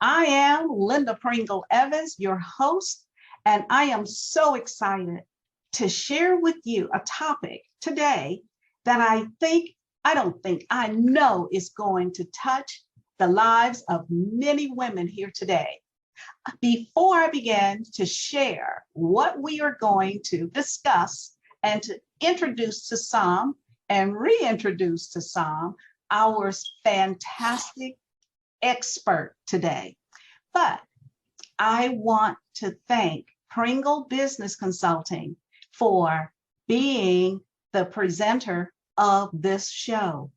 I am Linda Pringle Evans, your host, and I am so excited to share with you a topic today that I know is going to touch the lives of many women here today. Before I begin to share what we are going to discuss and to introduce to some and reintroduce to some our fantastic expert today. But I want to thank Pringle Business Consulting for being the presenter of this show.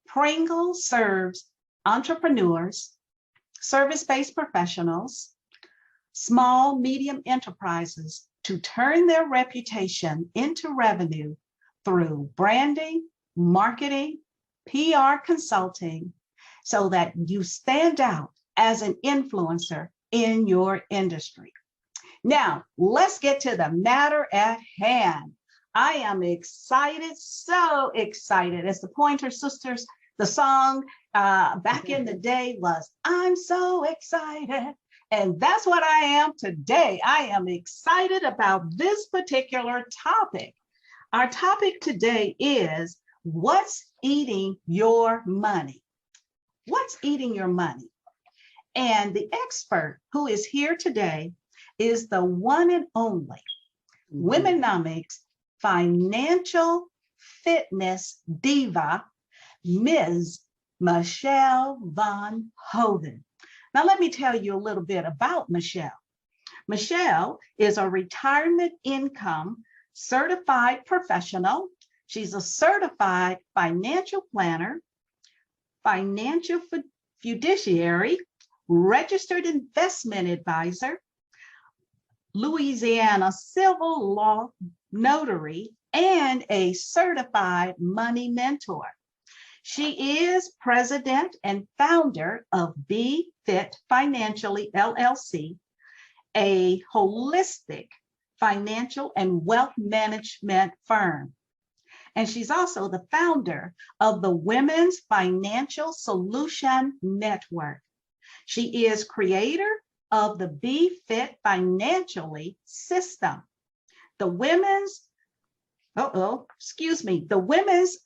Pringle serves entrepreneurs, service-based professionals, small, medium enterprises to turn their reputation into revenue through branding, marketing, PR consulting, so that you stand out as an influencer in your industry. Now, let's get to the matter at hand. I am excited, so excited. As the Pointer Sisters, the song back in the day was, I'm so excited. And that's what I am today. I am excited about this particular topic. Our topic today is, what's eating your money? What's eating your money? And the expert who is here today is the one and only WomeNomic financial fitness diva, Ms. Michele von Hoven. Now, let me tell you a little bit about Michele. Michele is a retirement income certified professional. She's a certified financial planner, financial fiduciary, registered investment advisor, Louisiana civil law notary, and a certified money mentor. She is president and founder of Be Fit Financially LLC, a holistic financial and wealth management firm. And she's also the founder of the Women's Financial Solution Network. She is creator of the Be Fit Financially system, the Women's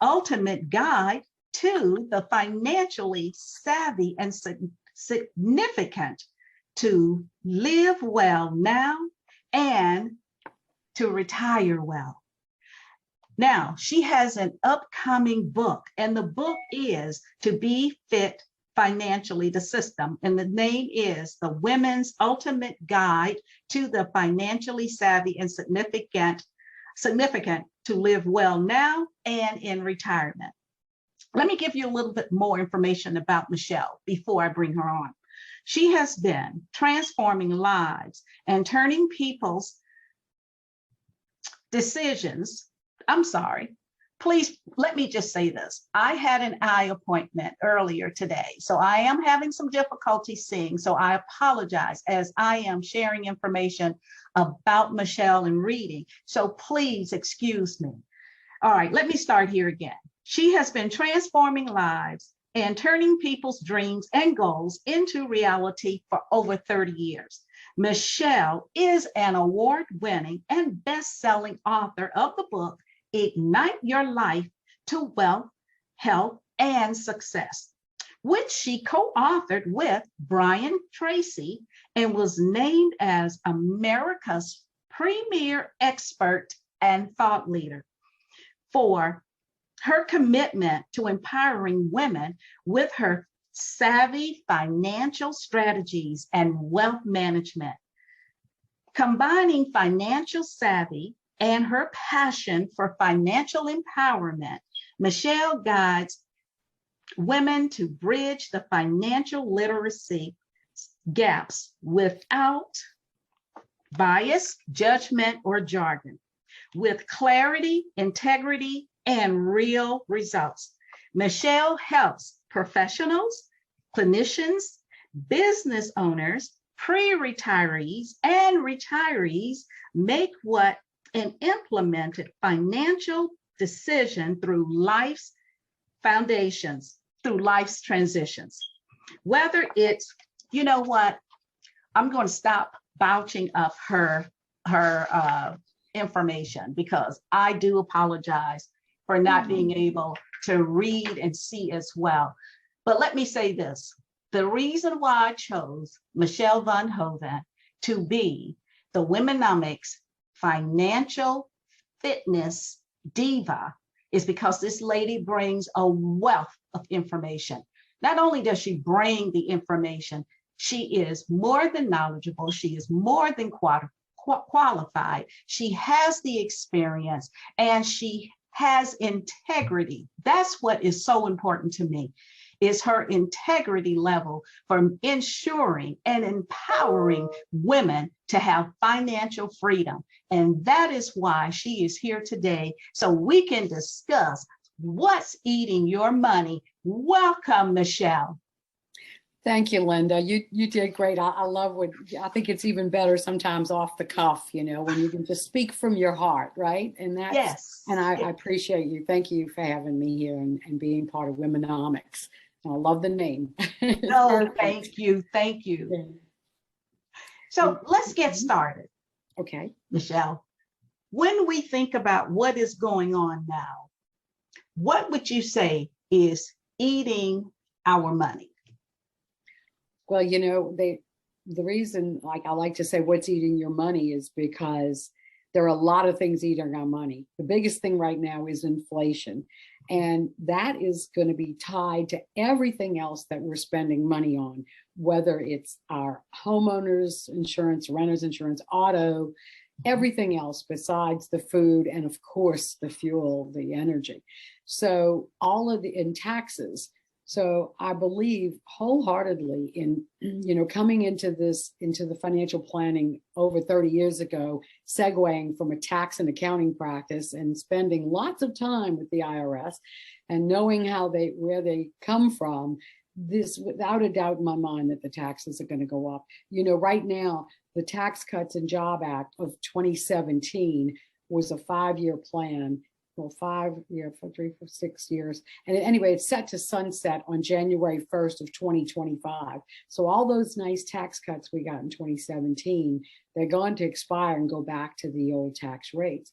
Ultimate Guide to the Financially Savvy and Significant to Live Well Now and to Retire Well. Now, she has an upcoming book, and the book is To Be Fit Financially, the system, and the name is The Women's Ultimate Guide to the Financially Savvy and Significant to Live Well Now and in Retirement. Let me give you a little bit more information about Michele before I bring her on. She has been transforming lives and turning people's decisions. Please let me just say this. I had an eye appointment earlier today, so I am having some difficulty seeing, so I apologize as I am sharing information about Michele and reading, so please excuse me. All right, let me start here again. She has been transforming lives and turning people's dreams and goals into reality for over 30 years. Michele is an award-winning and best-selling author of the book, Ignite Your Life to Wealth, Health, and Success, which she co-authored with Brian Tracy and was named as America's premier expert and thought leader for her commitment to empowering women with her savvy financial strategies and wealth management. Combining financial savvy and her passion for financial empowerment, Michele guides women to bridge the financial literacy gaps without bias, judgment, or jargon, with clarity, integrity, and real results. Michele helps professionals, clinicians, business owners, pre-retirees, and retirees make what an implemented financial decision through life's foundations, through life's transitions. Whether it's You know what? I'm going to stop vouching of her information because I do apologize for not being able to read and see as well. But let me say this. The reason why I chose Michele von Hoven to be the WomeNomics financial fitness diva is because this lady brings a wealth of information. Not only does she bring the information, she is more than knowledgeable. She is more than qualified. She has the experience and she has integrity. That's what is so important to me, is her integrity level for ensuring and empowering women to have financial freedom. And that is why she is here today, so we can discuss what's eating your money. Welcome, Michele. Thank you, Linda. You did great. I love what, I think it's even better sometimes off the cuff, you know, when you can just speak from your heart, right? And that's, yes. And I appreciate you. Thank you for having me here and being part of WomeNomics. I love the name. No, thank you. Thank you. Yeah. So let's get started. Okay. Michele, when we think about what is going on now, what would you say is eating our money? Well, you know, the reason, like I like to say, what's eating your money is because there are a lot of things eating our money. The biggest thing right now is inflation. And that is going to be tied to everything else that we're spending money on, whether it's our homeowners insurance, renters insurance, auto, everything else besides the food, and of course, the fuel, the energy. So all of the, in taxes. So I believe wholeheartedly in, you know, coming into this, into the financial planning over 30 years ago, segueing from a tax and accounting practice and spending lots of time with the IRS and knowing how where they come from, this without a doubt in my mind that the taxes are going to go up. You know, right now, the Tax Cuts and Job Act of 2017 was a 5-year plan. Well, 6 years. And anyway, it's set to sunset on January 1st of 2025. So all those nice tax cuts we got in 2017, they're going to expire and go back to the old tax rates.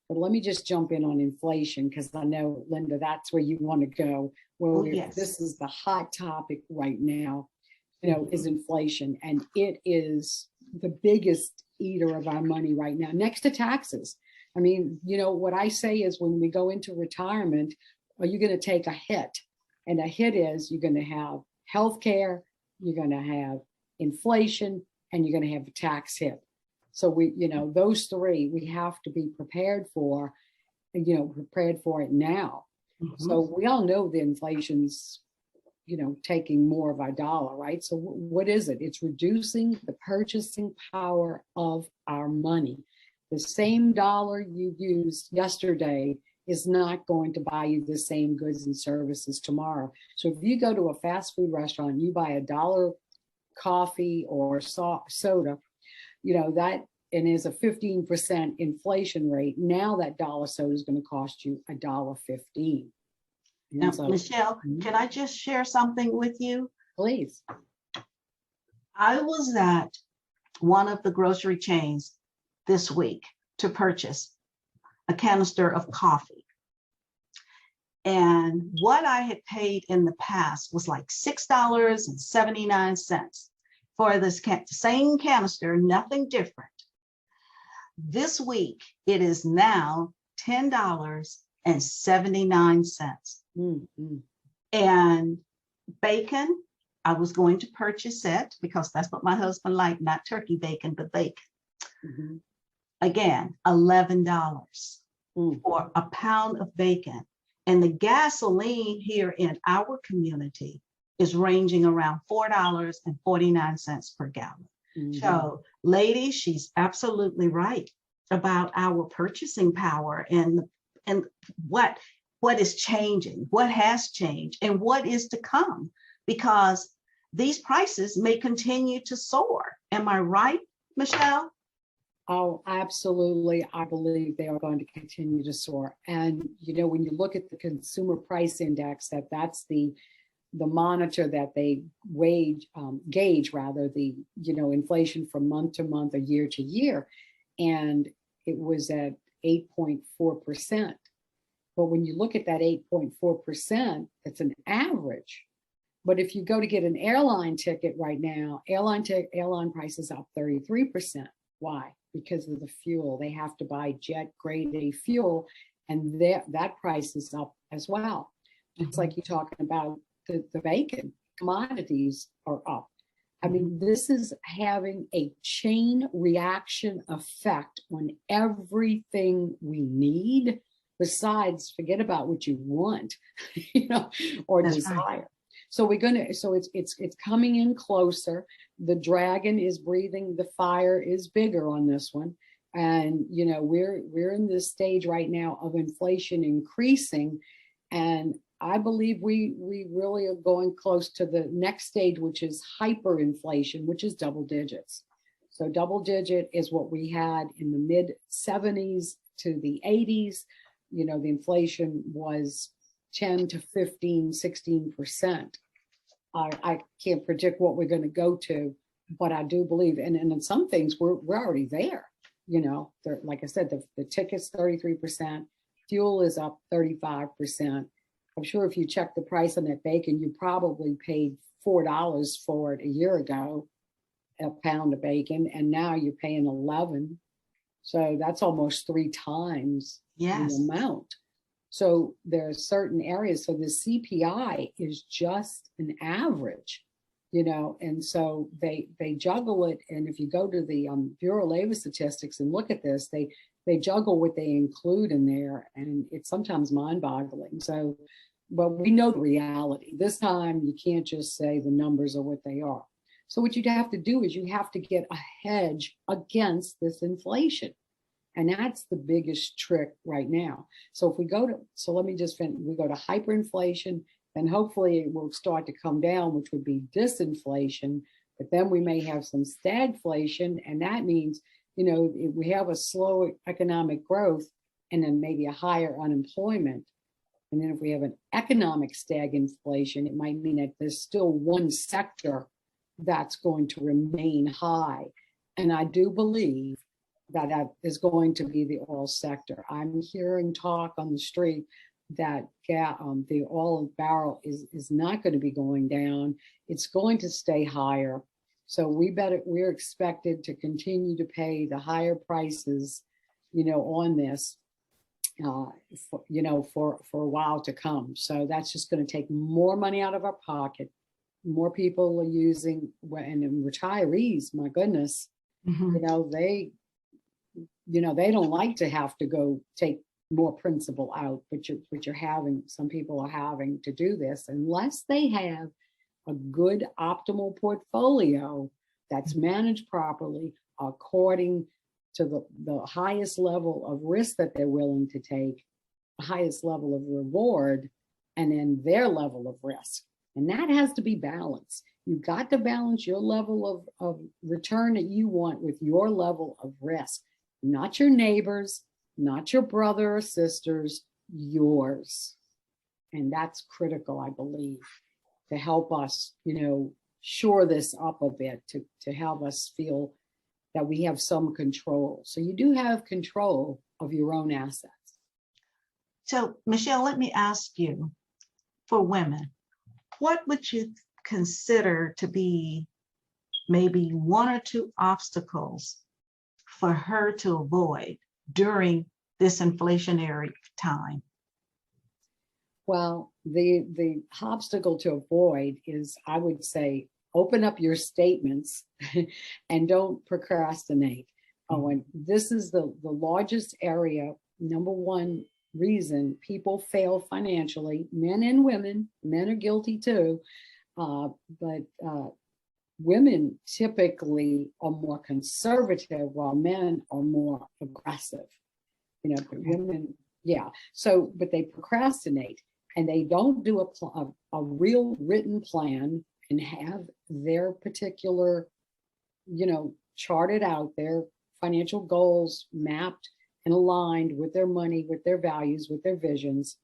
But let me just jump in on inflation, because I know, Linda, that's where you want to go. Well, yes. This is the hot topic right now, you know, is inflation. And it is the biggest eater of our money right now, next to taxes. I mean, you know, what I say is when we go into retirement, are you going to take a hit? And a hit is you're going to have healthcare, you're going to have inflation, and you're going to have a tax hit. So we, you know, those three we have to be prepared for, you know, prepared for it now. So we all know the inflation's, you know, taking more of our dollar, right? So what is it? It's reducing the purchasing power of our money. The same dollar you used yesterday is not going to buy you the same goods and services tomorrow. So if you go to a fast food restaurant, you buy $1 coffee or soda, you know, that, and is a 15% inflation rate. Now that dollar soda is going to cost you $1.15. Now, so, Michele, can I just share something with you? Please. I was at one of the grocery chains this week to purchase a canister of coffee. And what I had paid in the past was like $6.79 for this same canister, nothing different. This week, it is now $10.79. And bacon, I was going to purchase it because that's what my husband liked, not turkey bacon, but bacon. Again, $11 for a pound of bacon. And the gasoline here in our community is ranging around $4.49 per gallon. So ladies, she's absolutely right about our purchasing power and what is changing, what has changed, and what is to come, because these prices may continue to soar. Am I right, Michele? Oh, absolutely. I believe they are going to continue to soar. And, you know, when you look at the consumer price index, that's the the monitor that they gauge rather the, inflation from month to month or year to year. And it was at 8.4%. But when you look at that 8.4%, it's an average. But if you go to get an airline ticket right now, airline prices up 33%. Why? Because of the fuel. They have to buy jet grade A fuel, and that price is up as well. It's like you're talking about the bacon. Commodities are up. I mean, this is having a chain reaction effect on everything we need. Besides, forget about what you want, or That's desire. right. So it's coming in closer. The dragon is breathing. The fire is bigger on this one. And, we're in this stage right now of inflation increasing. And I believe we really are going close to the next stage, which is hyperinflation, which is double digits. So double digit is what we had in the mid 70s to the 80s. The inflation was 10 to 15, 16%. I can't predict what we're going to go to, but I do believe, and in some things we're already there. Like I said, the ticket's 33%, fuel is up 35%. I'm sure if you check the price on that bacon, you probably paid $4 for it a year ago, a pound of bacon, and now you're paying 11. So that's almost 3 times the amount. So there are certain areas. So the CPI is just an average, and so they juggle it. And if you go to the Bureau of Labor Statistics and look at this, they juggle what they include in there, and it's sometimes mind-boggling. So, but we know the reality. This time, you can't just say the numbers are what they are. So what you'd have to do is you have to get a hedge against this inflation. And that's the biggest trick right now. So if we go to, so let me just finish, we go to hyperinflation, then hopefully it will start to come down, which would be disinflation. But then we may have some stagflation. And that means, if we have a slow economic growth and then maybe a higher unemployment. And then if we have an economic stagflation, it might mean that there's still one sector that's going to remain high. And I do believe that is going to be the oil sector. I'm hearing talk on the street that the oil barrel is not going to be going down. It's going to stay higher. So we're expected to continue to pay the higher prices, on this, for a while to come. So that's just going to take more money out of our pocket. More people are using, and retirees, my goodness, they don't like to have to go take more principal out, but some people are having to do this unless they have a good optimal portfolio that's managed properly according to the highest level of risk that they're willing to take, the highest level of reward, and then their level of risk. And that has to be balanced. You've got to balance your level of return that you want with your level of risk. Not your neighbors, not your brother or sisters, yours. And that's critical, I believe, to help us, shore this up a bit, to help us feel that we have some control. So you do have control of your own assets. So, Michele, let me ask you, for women, what would you consider to be maybe 1 or 2 obstacles for her to avoid during this inflationary time? Well, the obstacle to avoid is, I would say, open up your statements and don't procrastinate. Oh, and this is the largest area, number one reason people fail financially, men and women. Men are guilty too, but women typically are more conservative while men are more aggressive. Women, yeah. So, but they procrastinate and they don't do a real written plan and have their particular, charted out, their financial goals mapped and aligned with their money, with their values, with their visions.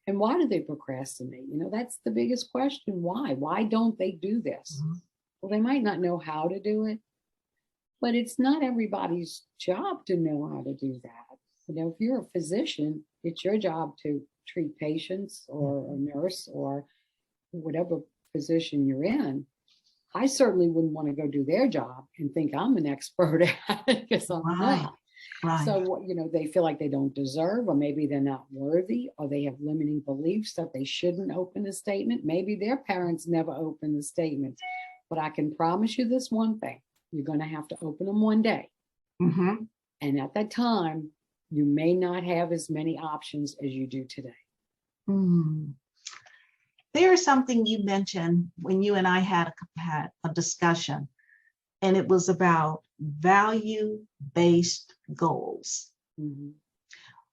And why do they procrastinate? That's the biggest question. Why don't they do this? Mm-hmm. Well, they might not know how to do it, but it's not everybody's job to know how to do that. If you're a physician, it's your job to treat patients, or a nurse, or whatever position you're in. I certainly wouldn't want to go do their job and think I'm an expert at it, because I'm not. Right. So, they feel like they don't deserve, or maybe they're not worthy, or they have limiting beliefs that they shouldn't open a statement. Maybe their parents never opened the statement. But I can promise you this one thing: you're going to have to open them one day. Mm-hmm. And at that time, you may not have as many options as you do today. Mm. There is something you mentioned when you and I had a discussion, and it was about value-based goals. Mm-hmm.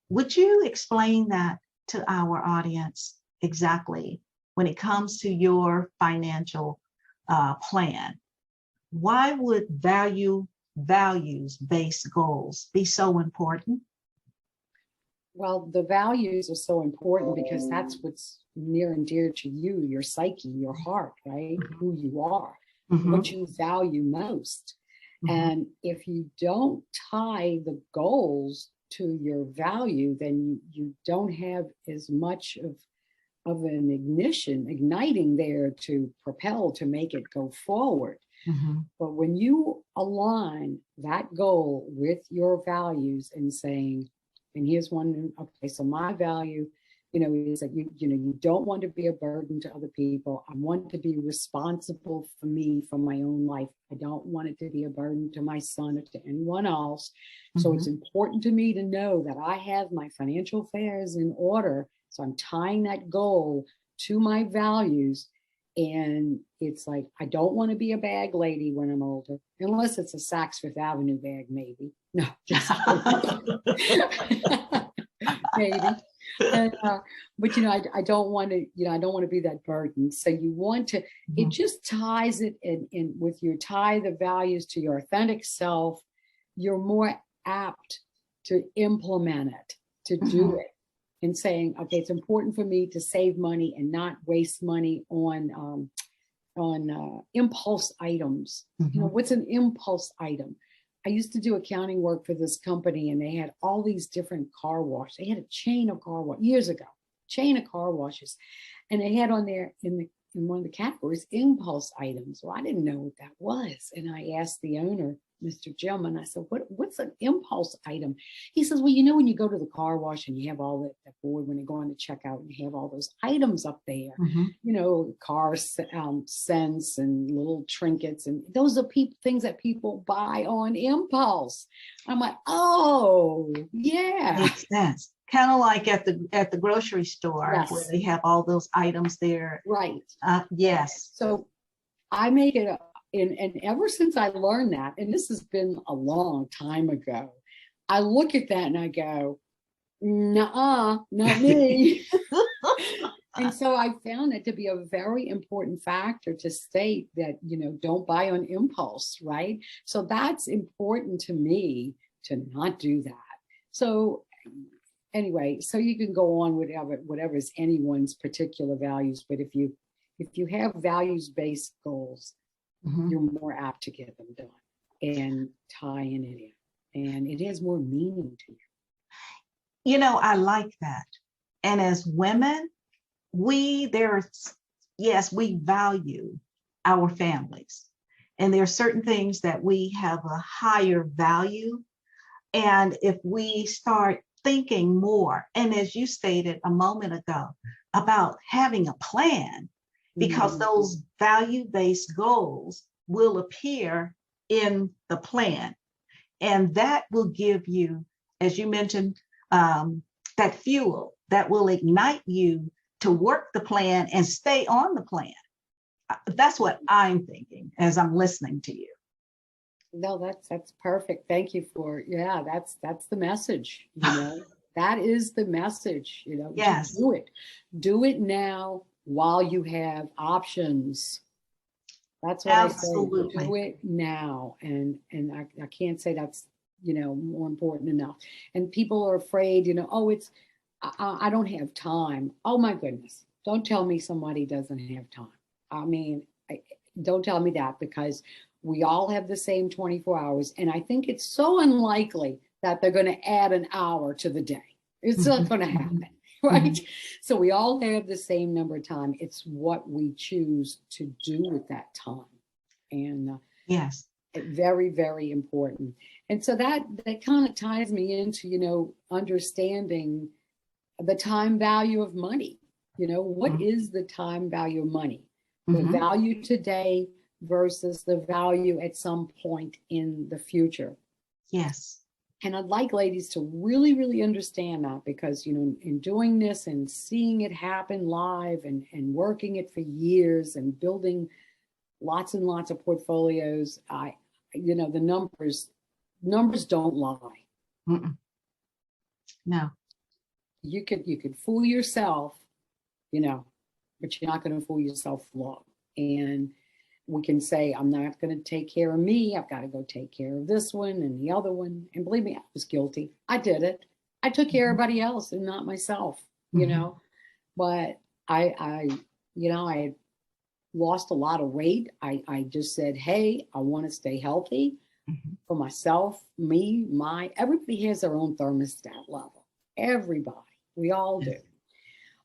Would you explain that to our audience exactly when it comes to your financial plan? Why would values-based goals be so important? Well, the values are so important because that's what's near and dear to you, your psyche, your heart, right? Mm-hmm. Who you are, Mm-hmm. what you value most. Mm-hmm. And if you don't tie the goals to your value, then you don't have as much of an igniting there to propel, to make it go forward. Mm-hmm. But when you align that goal with your values and saying, and here's one, okay, so my value, is that you don't want to be a burden to other people. I want to be responsible for me, for my own life. I don't want it to be a burden to my son or to anyone else. Mm-hmm. So it's important to me to know that I have my financial affairs in order. So I'm tying that goal to my values. And it's like, I don't want to be a bag lady when I'm older, unless it's a Saks Fifth Avenue bag, maybe. No, just maybe. And, but I don't want to, I don't want to be that burden. So you want to, it just ties it in with your tie the values to your authentic self. You're more apt to implement it, to do it. And saying, okay, it's important for me to save money and not waste money on impulse items. What's an impulse item? I used to do accounting work for this company, and they had all these different car washes. They had a chain of car wash years ago, chain of car washes, and they had on there in one of the categories impulse items. Well, I didn't know what that was, and I asked the owner, Mr. Jim, and I said, what's an impulse item? He says, well, when you go to the car wash and you have all that board when you go on the checkout, and you have all those items up there, car scents and little trinkets, and those are things that people buy on impulse. I'm like, oh, yeah. Makes sense. Kind of like at the grocery store, yes, where they have all those items there. Right. Yes. So I make it up. And ever since I learned that, and this has been a long time ago, I look at that and I go, nah, not me. And so I found it to be a very important factor to state that, don't buy on impulse, right? So that's important to me to not do that. So anyway, so you can go on with whatever is anyone's particular values, but if you have values-based goals, you're more apt to get them done and tie in it in. And it has more meaning to you. I like that. And as women, we value our families. And there are certain things that we have a higher value. And if we start thinking more, and as you stated a moment ago, about having a plan, because those value-based goals will appear in the plan. And that will give you, as you mentioned, that fuel that will ignite you to work the plan and stay on the plan. That's what I'm thinking as I'm listening to you. No, that's perfect. Thank you for, that's the message, that is the message, Yes. Do it now while you have options. That's what Absolutely. I say. Do it now. And I can't say that's, more important enough. And people are afraid, I don't have time. Oh my goodness. Don't tell me somebody doesn't have time. I mean, don't tell me that, because we all have the same 24 hours. And I think it's so unlikely that they're going to add an hour to the day. It's not going to happen, right? So we all have the same number of time. It's what we choose to do with that time. And Yes. very, very important. And so that kind of ties me into, understanding the time value of money. What is the time value of money? The value today versus the value at some point in the future. Yes. And I'd like ladies to really, really understand that, because, in doing this and seeing it happen live and working it for years and building lots and lots of portfolios, the numbers don't lie. Mm-mm. No. You could fool yourself, but you're not going to fool yourself long. And we can say, I'm not going to take care of me. I've got to go take care of this one and the other one. And believe me, I was guilty. I did it. I took care of everybody else and not myself, but I had lost a lot of weight. I just said, hey, I want to stay healthy for myself, everybody has their own thermostat level. Everybody, we all do.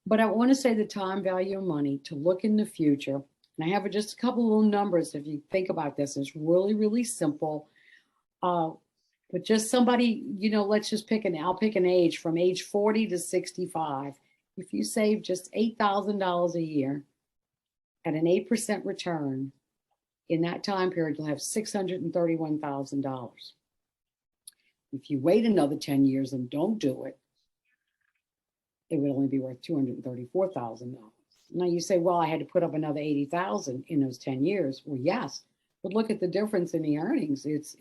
But I want to say the time value of money, to look in the future. And I have just a couple of little numbers. If you think about this, it's really, really simple. But just somebody, let's just I'll pick an age from age 40 to 65. If you save just $8,000 a year at an 8% return, in that time period, you'll have $631,000. If you wait another 10 years and don't do it, it would only be worth $234,000. Now you say, well, I had to put up another 80,000 in those 10 years. Well, yes, but look at the difference in the earnings. It's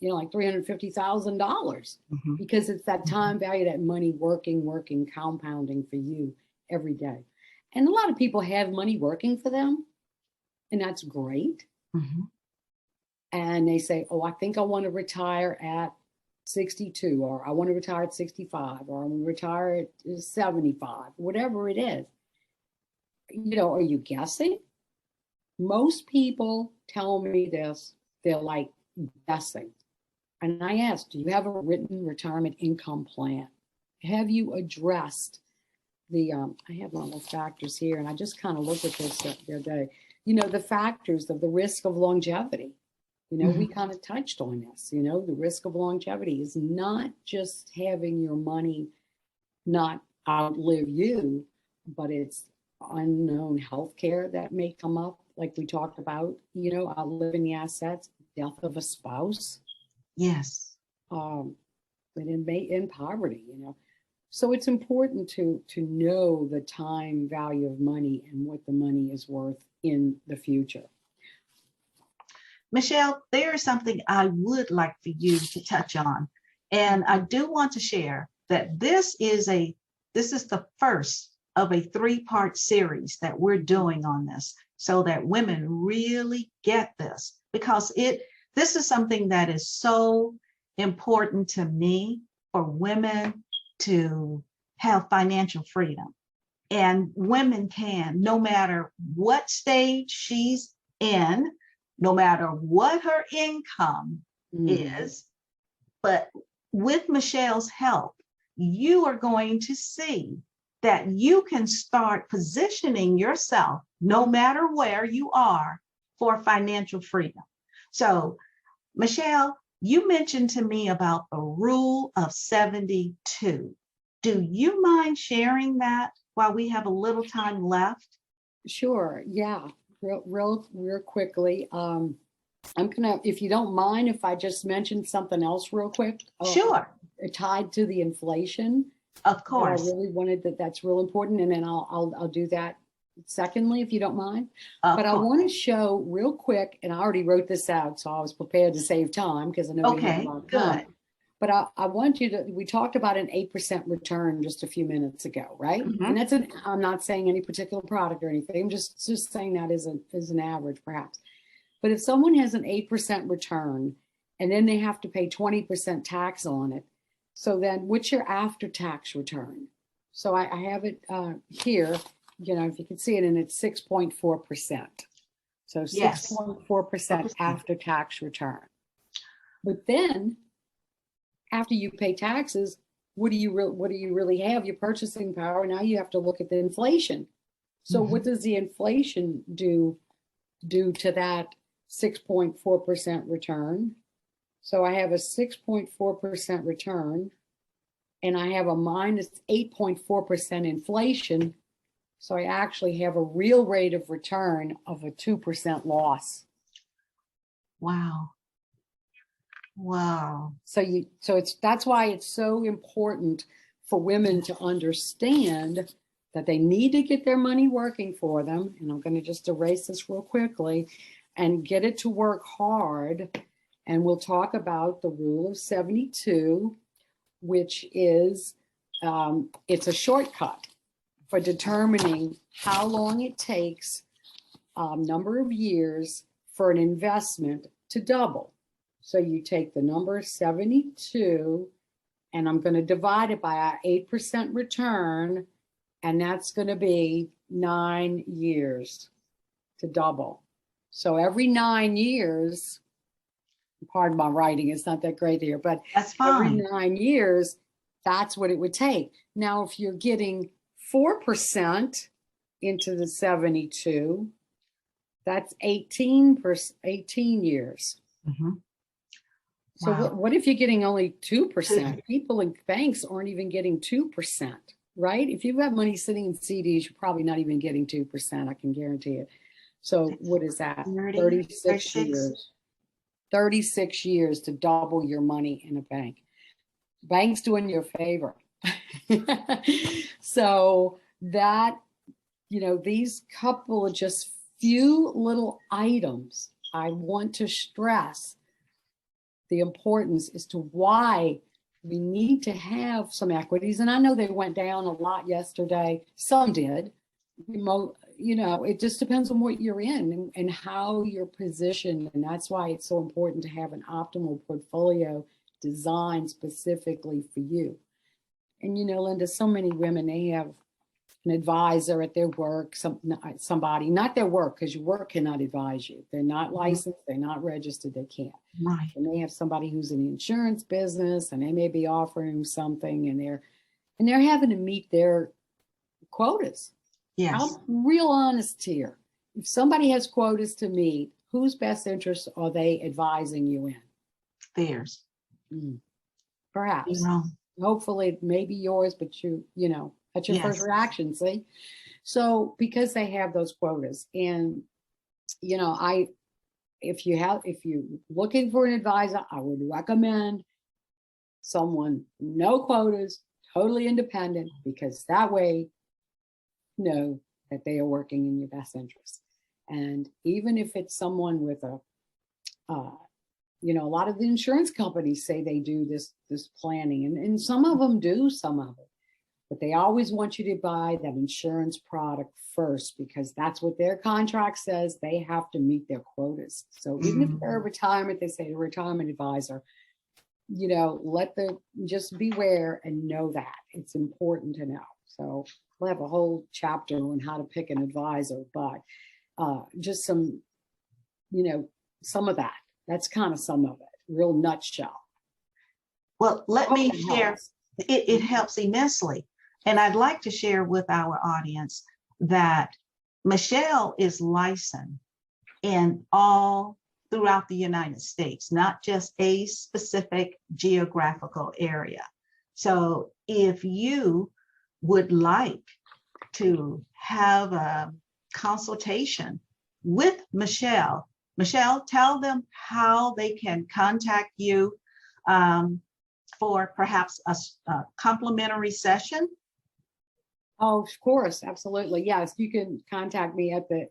like $350,000 because it's that time value, that money working, compounding for you every day. And a lot of people have money working for them, and that's great. And they say, oh, I think I want to retire at 62, or I want to retire at 65, or I want to retire at 75, whatever it is. Are you guessing? Most people tell me this, they're like guessing. And I asked, do you have a written retirement income plan? Have you addressed I have all those factors here, and I just kind of looked at this the other day. The factors of the risk of longevity. We kind of touched on this. The risk of longevity is not just having your money not outlive you, but it's unknown health care that may come up, like we talked about, outliving the assets, death of a spouse. Yes. And in poverty, So it's important to know the time value of money and what the money is worth in the future. Michele, there is something I would like for you to touch on. And I do want to share that this is the first of a 3-part series that we're doing on this, so that women really get this, because this is something that is so important to me, for women to have financial freedom. And women can, no matter what stage she's in, no matter what her income is, but with Michele's help, you are going to see that you can start positioning yourself, no matter where you are, for financial freedom. So, Michele, you mentioned to me about the rule of 72. Do you mind sharing that while we have a little time left? Sure. Yeah. Real quickly. I'm gonna, if you don't mind, if I just mention something else real quick. Sure. Tied to the inflation. Of course. I really wanted that's real important, and then I'll do that secondly, if you don't mind. But I want to show real quick, and I already wrote this out, so I was prepared to save time because I know we have a lot of time. Good. But I want you to, we talked about an 8% return just a few minutes ago, right? And that's I'm not saying any particular product or anything. I'm just saying that as an average, perhaps. But if someone has an 8% return and then they have to pay 20% tax on it, so then what's your after-tax return? So I have it here, you know, if you can see it, and it's 6.4%. So Yes. 6.4% after tax return. But then after you pay taxes, what do you really have? Your purchasing power. Now you have to look at the inflation. So what does the inflation do to that 6.4% return? So I have a 6.4% return, and I have a minus 8.4% inflation. So I actually have a real rate of return of a 2% loss. Wow. Wow. So that's why it's so important for women to understand that they need to get their money working for them. And I'm going to just erase this real quickly and get it to work hard. And we'll talk about the rule of 72, which is it's a shortcut for determining how long it takes, number of years for an investment to double. So you take the number 72, and I'm going to divide it by our 8% return, and that's going to be 9 years to double. So every 9 years, pardon my writing, it's not that great here, but that's every fine. 9 years, that's what it would take. Now, if you're getting 4% into the 72, that's 18 years. So Wow. what if you're getting only 2%? People in banks aren't even getting 2%, right? If you've got money sitting in CDs, you're probably not even getting 2%, I can guarantee it. So what is that? 36 years. 36 years to double your money in a bank. Bank's doing you a favor. So that, you know, these couple of just few little items, I want to stress the importance as to why we need to have some equities. And I know they went down a lot yesterday. Some did. You know, it just depends on what you're in and how you're positioned. And that's why it's so important to have an optimal portfolio designed specifically for you. And, you know, Linda, so many women, they have an advisor at their work, somebody, not their work, because your work cannot advise you. They're not licensed, they're not registered, they can't. Right. And they have somebody who's in the insurance business, and they may be offering them something, and they're having to meet their quotas. Yes. I'm real honest here. If somebody has quotas to meet, whose best interests are they advising you in? Theirs. Perhaps. You know. Hopefully, maybe yours, but you know, that's your first reaction, see? So because they have those quotas, and you know, if you're looking for an advisor, I would recommend someone no quotas, totally independent, because that way you know that they are working in your best interest. And even if it's someone with a you know, a lot of the insurance companies say they do this planning, and some of them do some of it, but they always want you to buy that insurance product first, because that's what their contract says. They have to meet their quotas. So even if they're a retirement, they say a retirement advisor, you know, just beware and know that it's important to know. So we'll have a whole chapter on how to pick an advisor, but just some, you know, some of that. That's kind of some of it, real nutshell. Well, let me share. It helps immensely. And I'd like to share with our audience that Michele is licensed in all throughout the United States, not just a specific geographical area. So if you would like to have a consultation with Michele, tell them how they can contact you for perhaps a complimentary session. Oh, of course, absolutely. Yes, you can contact me at the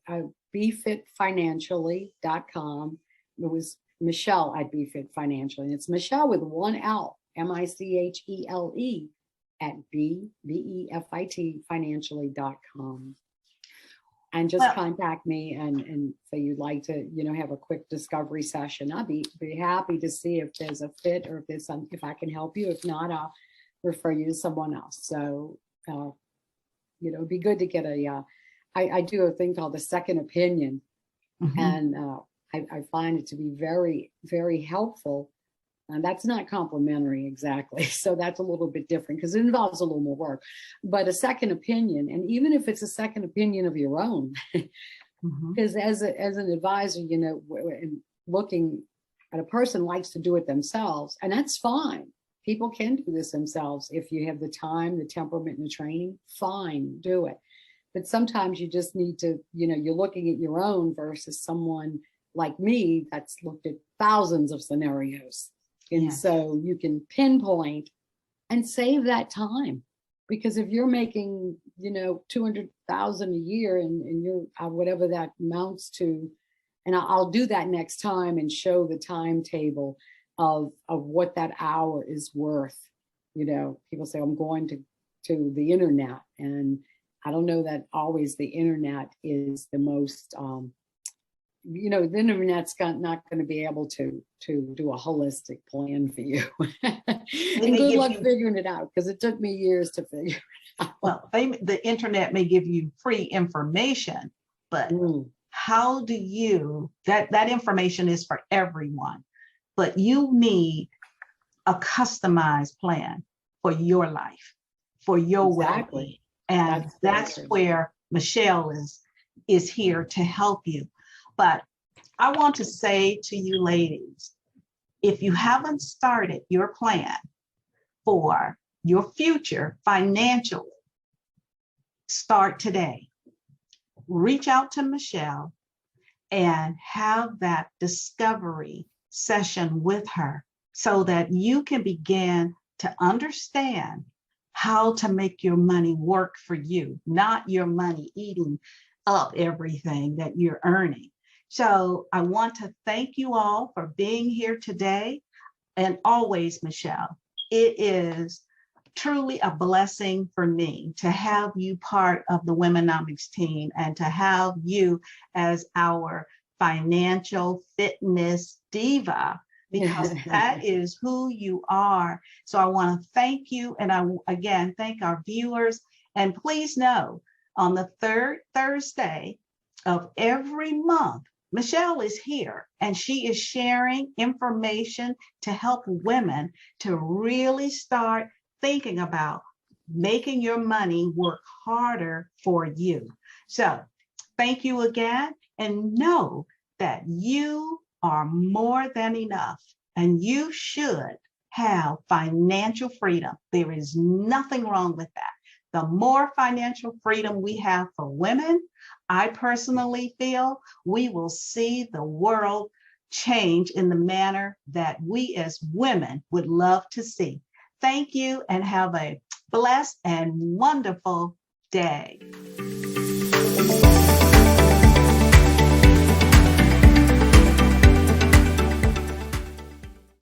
befitfinancially.com. It was Michele at Befit Financially. And it's Michele with one L, Michele at BEFIT financially.com. And just contact me and say you'd like to, you know, have a quick discovery session. I'll be happy to see if there's a fit or if I can help you. If not, I'll refer you to someone else. So it'd be good to get I do a thing called a second opinion, and I find it to be very, very helpful. And that's not complimentary exactly. So that's a little bit different because it involves a little more work. But a second opinion, and even if it's a second opinion of your own, because as an advisor, looking at a person likes to do it themselves, and that's fine. People can do this themselves if you have the time, the temperament, and the training. Fine, do it. But sometimes you just need to, you're looking at your own versus someone like me that's looked at thousands of scenarios. And so you can pinpoint and save that time, because if you're making, 200,000 a year and you're whatever that amounts to, and I'll do that next time and show the timetable of what that hour is worth. People say, I'm going to the internet, and I don't know that always the internet is the most, the internet's not going to be able to do a holistic plan for you. And good luck figuring it out, because it took me years to figure it out. Well, the internet may give you free information, but how do you, that information is for everyone, but you need a customized plan for your life, for your well-being. And that's where Michele is here to help you. But I want to say to you ladies, if you haven't started your plan for your future financially, start today. Reach out to Michele and have that discovery session with her so that you can begin to understand how to make your money work for you, not your money eating up everything that you're earning. So I want to thank you all for being here today. And always, Michele, it is truly a blessing for me to have you part of the WomeNomics team and to have you as our financial fitness diva, because that is who you are. So I want to thank you. And I, again, thank our viewers. And please know, on the third Thursday of every month, Michele is here and she is sharing information to help women to really start thinking about making your money work harder for you. So thank you again, and know that you are more than enough and you should have financial freedom. There is nothing wrong with that. The more financial freedom we have for women, I personally feel we will see the world change in the manner that we as women would love to see. Thank you and have a blessed and wonderful day.